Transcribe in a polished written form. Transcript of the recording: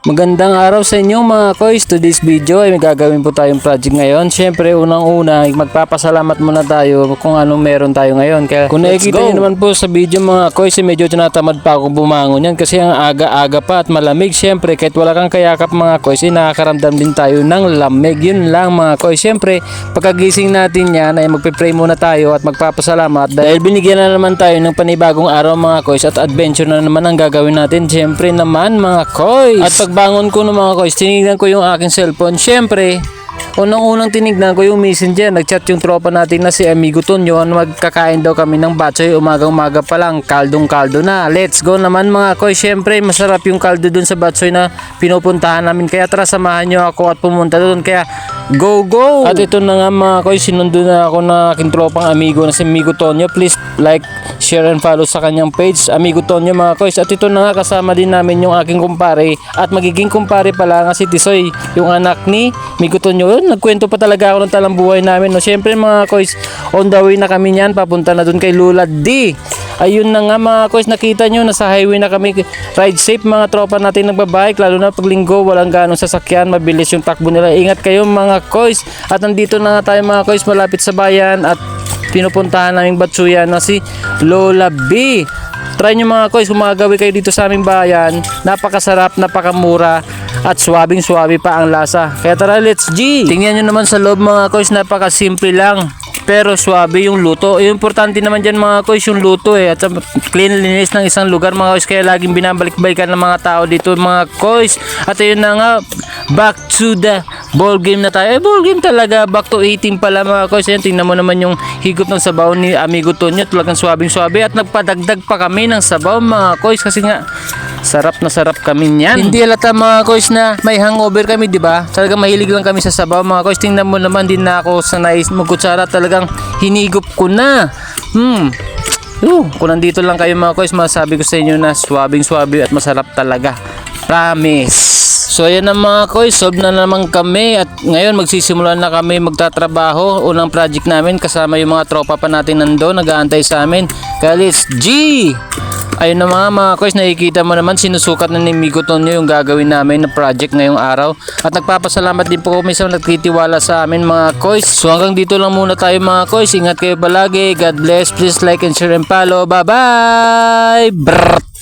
Magandang araw sa inyo mga koys. Today's video ay may gagawin po tayong project ngayon. Siyempre unang-una magpapasalamat muna tayo kung anong meron tayo ngayon. Kaya kung nakikita nyo naman po sa video mga koys, medyo tinatamad pa ako bumangon yan kasi ang aga-aga pa at malamig. Siyempre kahit wala kang kayakap mga koys, nakakaramdam din tayo ng lamig. Yun lang mga koys. Siyempre pagkagising natin yan ay magpe-pray muna tayo at magpapasalamat dahil binigyan na naman tayo ng panibagong araw mga koys at adventure na naman ang gagawin natin. Siyempre naman mga koys. At pagbangon ko ng mga koys, tinignan ko yung aking cellphone. Siyempre, unang-unang tinignan ko yung messenger. Nagchat yung tropa natin na si Amigo Tonyo. Magkakain daw kami ng batsoy. Umagang-umaga pa lang, kaldong-kaldo na. Let's go naman mga koys. Siyempre, masarap yung kaldo dun sa batsoy na pinupuntahan namin. Kaya tara, samahan nyo ako at pumunta dun. Kaya go! At ito na nga mga koys, sinundo na ako ng aking tropang amigo na si Amigo Tonyo. Please like, share and follow sa kanyang page, Amigo Tonyo mga koys. At ito na nga, kasama din namin yung aking kumpare at magiging kumpare pala nga si Tisoy, yung anak ni Amigo Tonyo. Nagkwento pa talaga ako ng talambuhay namin, no? Siyempre mga koys, on the way na kami niyan, papunta na dun kay Lula D. Ayun na nga mga koys, nakita nyo, nasa highway na kami. Ride safe mga tropa natin nagbabike, lalo na pag linggo, walang ganong sasakyan, mabilis yung takbo nila. Ingat kayo mga koys. At nandito na nga tayo mga koys, malapit sa bayan at pinupuntahan naming batsuyan na si Lola B. Try nyo mga koys, humagawi kayo dito sa aming bayan. Napakasarap, napakamura at swabing-swabe pa ang lasa. Kaya tara, let's G! Tingnan nyo naman sa loob mga koys, napakasimple lang pero swabe yung luto. Yung importante naman dyan mga koys, yung luto at cleanliness ng isang lugar mga koys. Kaya laging binabalik-balikan ng mga tao dito mga koys. At ayun na nga, back to the ball game na tayo. Ball game talaga, back to eating pala mga koys. Ayan, tingnan mo naman yung higop ng sabaw ni Amigo Tonyo. Talagang swabing-swabe at nagpadagdag pa kami ng sabaw mga koys kasi nga sarap na sarap kami niyan. Hindi halata mga koys na may hangover kami, di ba? Talagang mahilig lang kami sa sabaw mga koys. Tingnan mo naman, din na ako sa nais magkutsara, talagang hinigop ko na. Kung nandito lang kayo mga koys, masabi ko sa inyo na swabing-swabe at masarap talaga. Promise. So ayan na mga koys, solve na naman kami at ngayon magsisimula na kami magtatrabaho. Unang project namin kasama yung mga tropa pa natin nandoon, nag-aantay sa amin. Kaya let's G! Ayun na mga koys, nakikita mo naman sinusukat na ni Amigo Tonyo yung gagawin namin na project ngayong araw. At nagpapasalamat din po kami sa nagtitiwala sa amin mga koys. So hanggang dito lang muna tayo mga koys. Ingat kayo palagi. God bless. Please like and share and follow. Bye bye! Brrrt!